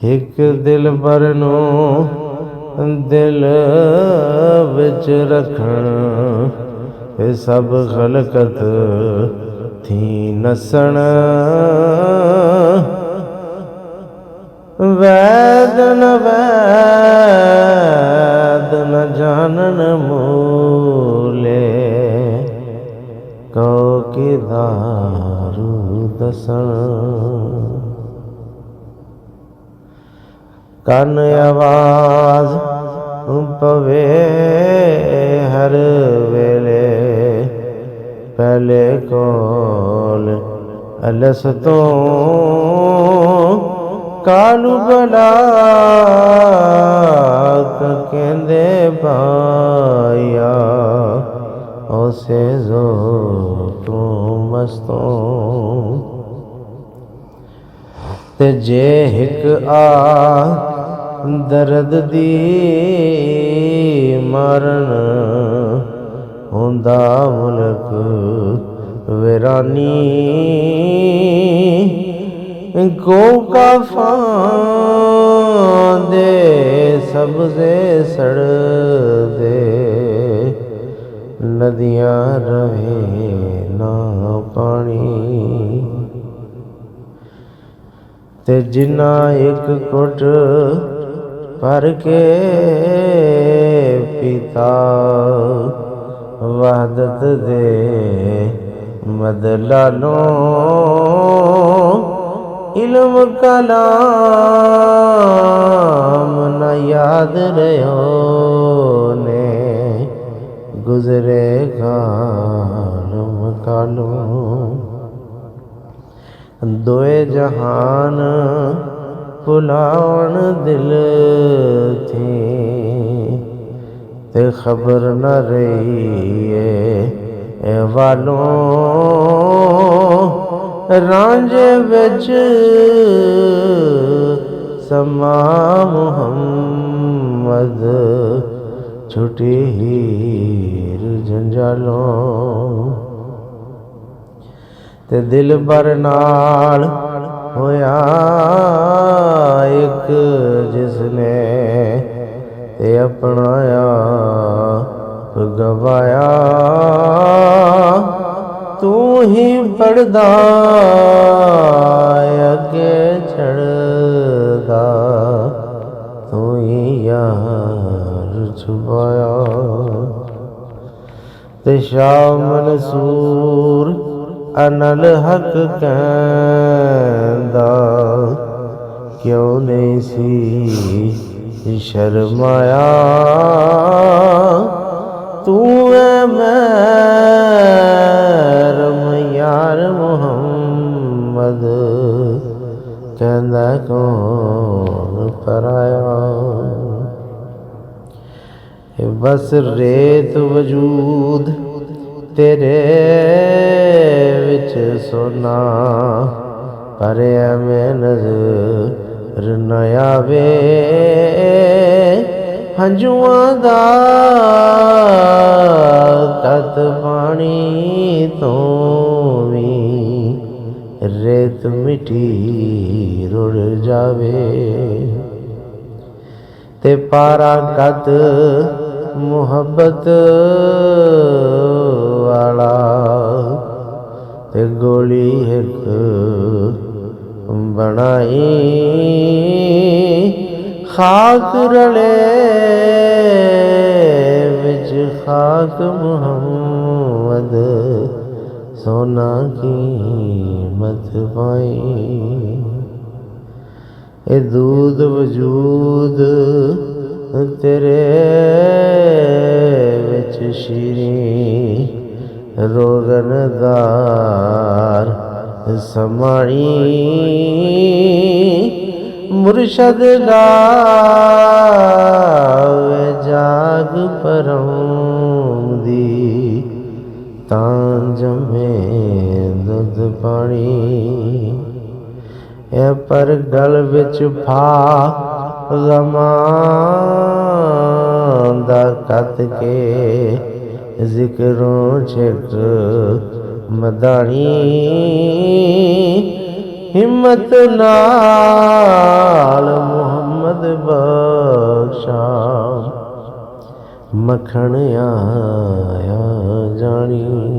ਇੱਕ ਦਿਲਬਰ ਨੂੰ ਦਿਲ ਵਿੱਚ ਰੱਖਣ, ਇਹ ਸਭ ਖਲਕਤ ਥੀ ਨਸਣ। ਵੈਦ ਨ ਜਾਣਨ ਮੂਲੇ, ਕਉ ਕੀ ਦਾਰੂ ਦਸਣ। ਕੰਨ ਆਵਾਜ਼ ਪਵੇ ਹਰ ਵੇਲੇ, ਪਹਿਲੇ ਕੋਲ ਅਲਸ ਤੋਂ ਕਾਲੂ ਬਲਾ ਕਹਿੰਦੇ ਪਾਇਆ, ਉਸੇ ਜੋ ਤੂੰ ਮਸਤੋਂ। ਤੇ ਜੇ ਹਿਕ ਆ ਦਰਦ ਦੀ ਮਾਰਨ, ਹੁੰਦਾ ਮੁਲਕ ਵੀਰਾਨੀ। ਕੋ ਕਾਫਾਂ ਦੇ ਸਬਜ਼ੇ ਸੜਦੇ, ਨਦੀਆਂ ਰਹੇ ਨਾ ਪਾਣੀ। ਤੇ ਜਿੰਨਾ ਇੱਕ ਘੁੱਟ ਭਰ ਕੇ ਪੀਤਾ, ਵਹਦਤ ਦੇ ਮਦਲਾਲੋਂ ਇਲਮ ਕਲਾਮ ਨ ਯਾਦ ਰਹਿਓ ਨੇ, ਗੁਜ਼ਰੇ ਕਾਲਮ ਕਾਲੋਂ। ਦੋਏ ਜਹਾਨ ਭੁਲਾਉਣ ਦਿਲ ਥੀ, ਤੇ ਖਬਰ ਨ ਰਹੀ ਏ ਵਾਲੋਂ। ਰਾਂਝੇ ਵਿੱਚ ਸਮਾ ਮੁਹੰਮਦ, ਛੁਟੀ ਹੀਰ ਜੰਜਾਲੋਂ। ਤੇ ਦਿਲਬਰ ਨਾਲ ਹੋਇਆ ਇੱਕ ਜਿਸਨੇ, ਤੇ ਆਪਣਾ ਆਪ ਗਵਾਇਆ। ਤੂੰ ਹੀ ਪੜਦਾ ਅੱਗੇ ਛੜਦਾ, ਤੂੰ ਹੀ ਯਾਰ ਛੁਪਾਇਆ। ਤੇ ਸ਼ਾਹ ਮਨਸੂਰ ਅਨਲ ਹਕ ਕਹਿੰਦਾ, ਕਿਉਂ ਨਹੀਂ ਸੀ ਸ਼ਰਮਾਇਆ। ਤੂੰ ਐ ਮਹਿਰਮ ਯਾਰ ਮੁਹੰਮਦ, ਕਹਿੰਦਾ ਕੌਣ ਪਰਾਇਆ। ਬਸ ਰੇਤ ਵਜੂਦ ਤੇਰੇ ਵਿੱਚ ਸੋਨਾ, ਪਰ ਐਵੇਂ ਨਜ਼ਰ ਨ ਆਵੇ। ਹੰਝੂਆਂ ਦਾ ਤਤ ਪਾਣੀ ਤੋਂ ਵੀ, ਰੇਤ ਮਿੱਟੀ ਰੁੜ ਜਾਵੇ। ਤੇ ਪਾਰਾ ਕਤ ਮੁਹੱਬਤ ਵਾਲਾ, ਤੇ ਗੋਲੀ ਇੱਕ ਬਣਾਈ। ਖਾਕ ਰਲੇ ਵਿੱਚ ਖਾਕ ਮੁਹੰਮਦ, ਸੋਨਾ ਕੀਮਤ ਪਾਈ। ਇਹ ਦੂਦ ਵਜੂਦ ਤੇਰੇ ਵਿੱਚ ਸ਼ੀਰੀਂ, ਰੋਗਨਦਾਰ ਸਮਾਣੀ। ਮੁਰਸ਼ਦ ਲਾਵੇ ਜਾਗ ਪਰਾਉਂਦੀ, ਤਾਂ ਜਮੇ ਦੁੱਧ ਪਾਣੀ। ਇਹ ਪਰ ਗਲ ਵਿੱਚ ਫਾ ਗਮਾਂ ਦਾ ਕੱਤ ਕੇ, ਜ਼ਿਕਰੋਂ ਛਿਕ ਮਦਾਣੀ। ਹਿੰਮਤ ਨਾਲ ਦਾਦ ਬਖਸ਼ਾ, ਮੱਖਣ ਆਇਆ ਜਾਣੀ।